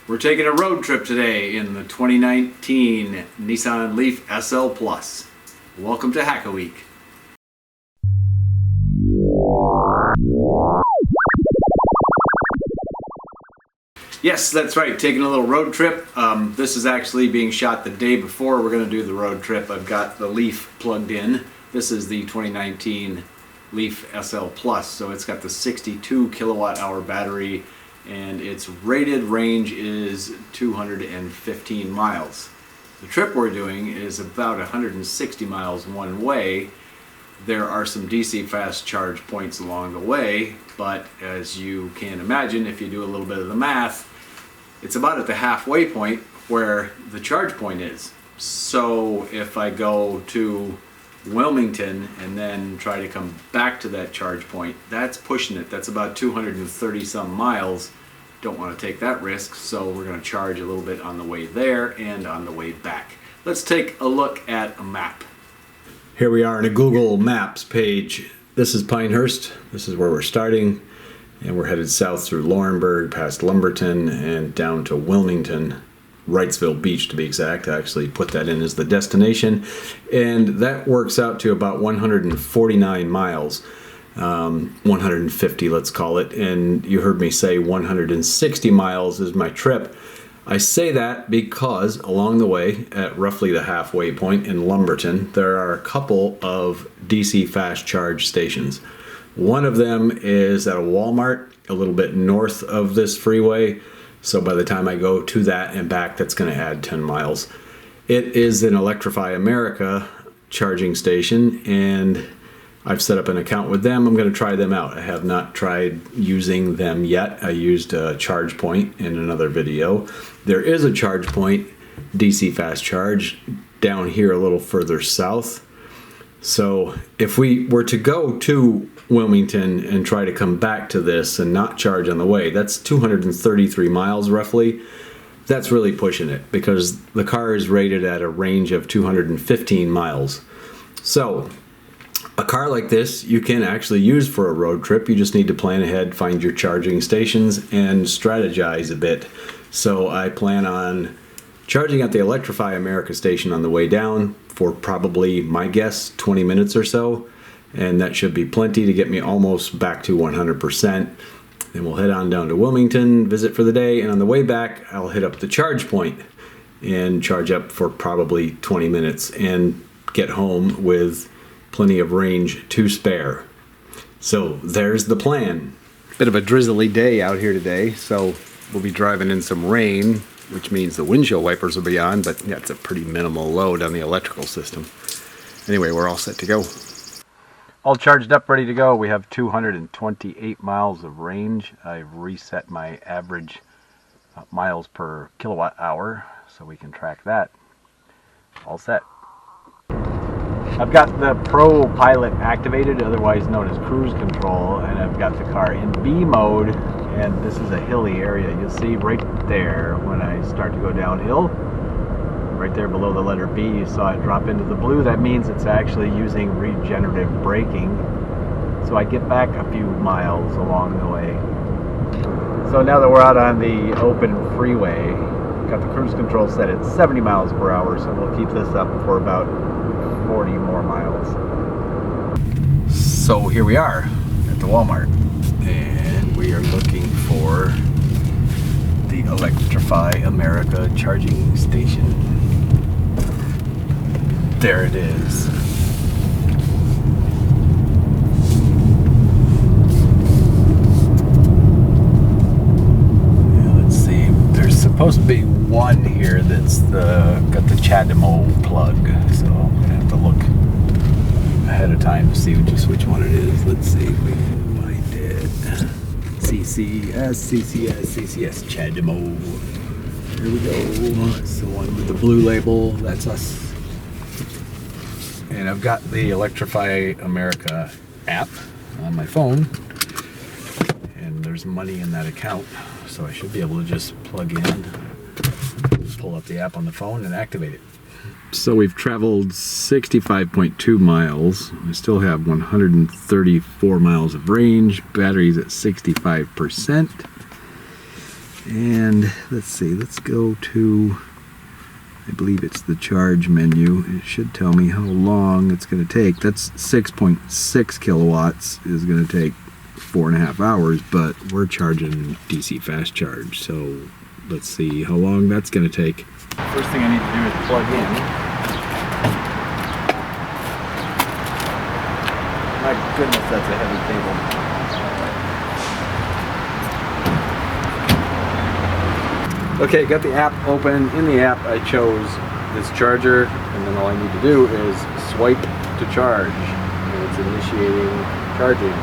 We're taking a road trip today in the 2019 Nissan Leaf SL Plus. Welcome to Hack a Week. Yes, that's right, taking a little road trip. This is actually being shot the day before we're going to do the road trip. I've got the Leaf plugged in. This is the 2019 Leaf SL Plus, so it's got the 62 kilowatt hour battery and its rated range is 215 miles. The trip we're doing is about 160 miles one way. There are some DC fast charge points along the way, but as you can imagine, if you do a little bit of the math, it's about at the halfway point where the charge point is. So if I go to Wilmington and then try to come back to that charge point, that's pushing it. That's about 230 some miles. Don't want to take that risk, so we're going to charge a little bit on the way there and on the way back. Let's take a look at a map. Here we are on a Google Maps page. This is Pinehurst. This is where we're starting, and we're headed south through Laurinburg, past Lumberton, and down to Wilmington, Wrightsville Beach to be exact. I actually put that in as the destination, and that works out to about 149 miles. 150, let's call it, and you heard me say 160 miles is my trip. I say that because along the way, at roughly the halfway point in Lumberton, there are a couple of DC fast charge stations. One of them is at a Walmart a little bit north of this freeway, so by the time I go to that and back, that's going to add 10 miles. It is an Electrify America charging station, and I've set up an account with them. I'm going to try them out. I have not tried using them yet. I used ChargePoint in another video. There is a ChargePoint DC fast charge down here a little further south. So if we were to go to Wilmington and try to come back to this and not charge on the way, that's 233 miles roughly. That's really pushing it because the car is rated at a range of 215 miles. So a car like this you can actually use for a road trip. You just need to plan ahead, find your charging stations, and strategize a bit. So I plan on charging at the Electrify America station on the way down for probably, my guess, 20 minutes or so. And that should be plenty to get me almost back to 100%. Then we'll head on down to Wilmington, visit for the day, and on the way back, I'll hit up the ChargePoint and charge up for probably 20 minutes and get home with plenty of range to spare. So there's the plan. Bit of a drizzly day out here today, so we'll be driving in some rain, which means the windshield wipers will be on, but yeah, it's a pretty minimal load on the electrical system. Anyway, we're all set to go. All charged up, ready to go. We have 228 miles of range. I've reset my average miles per kilowatt hour so we can track that. All set. I've got the Pro Pilot activated, otherwise known as cruise control, and I've got the car in B mode, and this is a hilly area. You'll see right there when I start to go downhill, right there below the letter B, you saw it drop into the blue. That means it's actually using regenerative braking. So I get back a few miles along the way. So now that we're out on the open freeway, got the cruise control set at 70 miles per hour, so we'll keep this up for about 40 more miles. So here we are at the Walmart, and we are looking for the Electrify America charging station. There it is. Yeah, let's see. There's supposed to be one here that's got the ChargePoint plug, so I'm gonna have to look ahead of time to see just which one it is. Let's see if we can find it. CCS, ChargePoint. Here we go. It's the one with the blue label. That's us. And I've got the Electrify America app on my phone, and there's money in that account, so I should be able to just plug in, pull up the app on the phone, and activate it. So we've traveled 65.2 miles. We still have 134 miles of range. Battery's at 65%. And let's see, let's go to, I believe it's the charge menu. It should tell me how long it's going to take. That's 6.6 kilowatts is going to take 4.5 hours, but we're charging DC fast charge. So let's see how long that's going to take. First thing I need to do is plug in. My goodness, that's a heavy cable. Okay, got the app open. In the app, I chose this charger, and then all I need to do is swipe to charge. And it's initiating charging.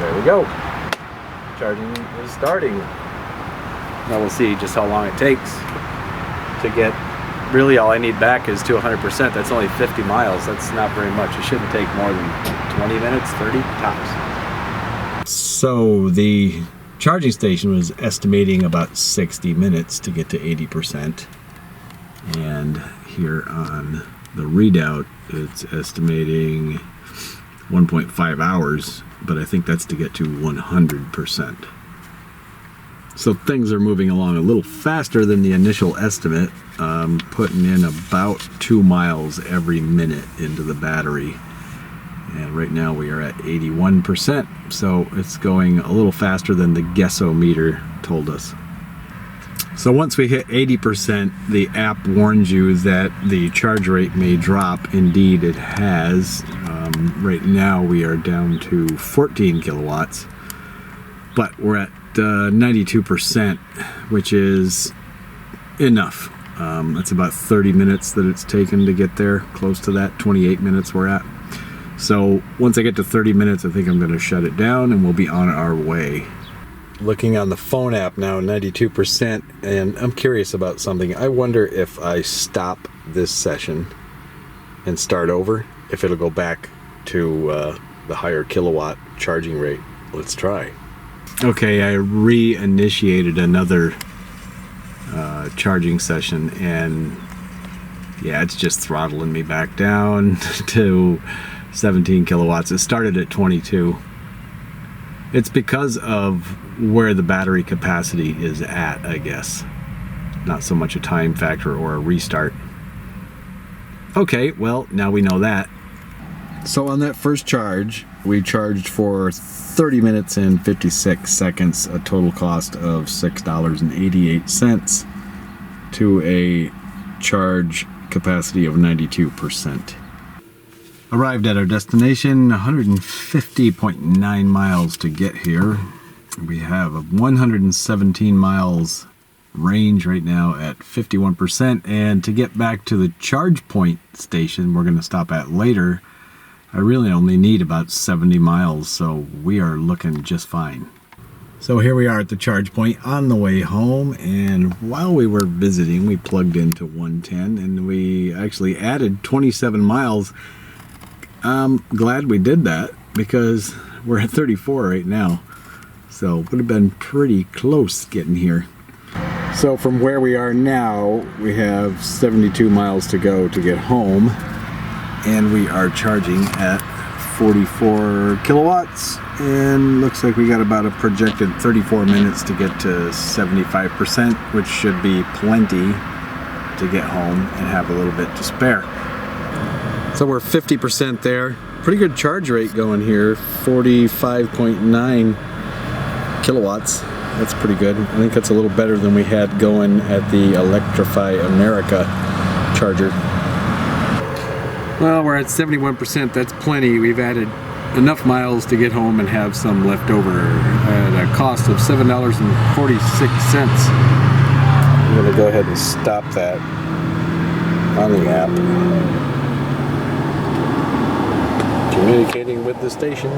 There we go. Charging is starting. Now we'll see just how long it takes to get. Really, all I need back is to 100%. That's only 50 miles. That's not very much. It shouldn't take more than 20 minutes, 30 tops. So the charging station was estimating about 60 minutes to get to 80%. And here on the readout, it's estimating 1.5 hours, but I think that's to get to 100%. So things are moving along a little faster than the initial estimate, putting in about 2 miles every minute into the battery. And right now we are at 81%, so it's going a little faster than the guessometer told us. So once we hit 80%, the app warns you that the charge rate may drop. Indeed, it has. Right now we are down to 14 kilowatts, but we're at 92%, which is enough. That's about 30 minutes that it's taken to get there, close to that 28 minutes we're at. So once I get to 30 minutes, I think I'm going to shut it down and we'll be on our way. Looking on the phone app now, 92%, and I'm curious about something. I wonder if I stop this session and start over, if it'll go back to the higher kilowatt charging rate. Let's try. Okay, I reinitiated another charging session, and yeah, it's just throttling me back down to 17 kilowatts. It started at 22. It's because of where the battery capacity is at, I guess. Not so much a time factor or a restart. Okay, well, now we know that. So on that first charge, we charged for 30 minutes and 56 seconds, a total cost of $6.88 to a charge capacity of 92%. Arrived at our destination, 150.9 miles to get here. We have a 117 miles range right now at 51%, and to get back to the ChargePoint station we're going to stop at later, I really only need about 70 miles, so we are looking just fine. So here we are at the ChargePoint on the way home, and while we were visiting, we plugged into 110, and we actually added 27 miles. I'm glad we did that, because we're at 34 right now, so it would have been pretty close getting here. So from where we are now, we have 72 miles to go to get home. And we are charging at 44 kilowatts, and looks like we got about a projected 34 minutes to get to 75%, which should be plenty to get home and have a little bit to spare. So we're 50% there. Pretty good charge rate going here, 45.9 kilowatts. That's pretty good. I think that's a little better than we had going at the Electrify America charger. Well, we're at 71%. That's plenty. We've added enough miles to get home and have some left over at a cost of $7.46. I'm going to go ahead and stop that on the app. Communicating with the station.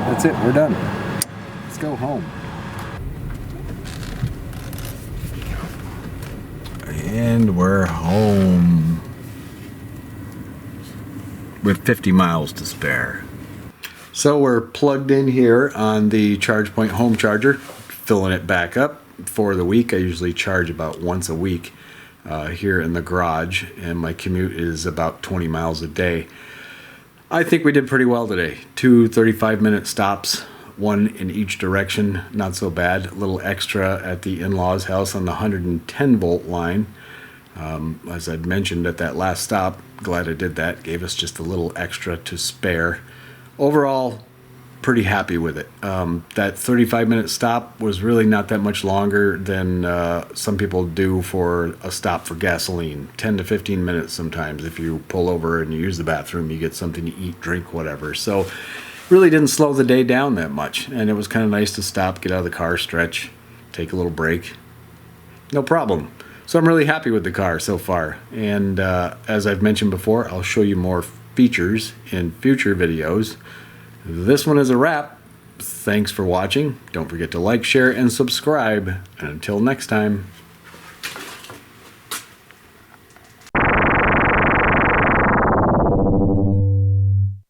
That's it. We're done. Let's go home. And we're home with 50 miles to spare. So we're plugged in here on the ChargePoint home charger, filling it back up for the week. I usually charge about once a week. here in the garage, and my commute is about 20 miles a day. I think we did pretty well today. 2 35-minute stops, one in each direction, not so bad. A little extra at the in-laws' house on the 110 volt line. As I'd mentioned at that last stop, glad I did that. Gave us just a little extra to spare. Overall, pretty happy with it. That 35-minute stop was really not that much longer than some people do for a stop for gasoline. 10 to 15 minutes sometimes. If you pull over and you use the bathroom, you get something to eat, drink, whatever. So really didn't slow the day down that much. And it was kind of nice to stop, get out of the car, stretch, take a little break. No problem. So I'm really happy with the car so far. And as I've mentioned before, I'll show you more features in future videos. This one is a wrap. Thanks for watching. Don't forget to like, share, and subscribe. And until next time.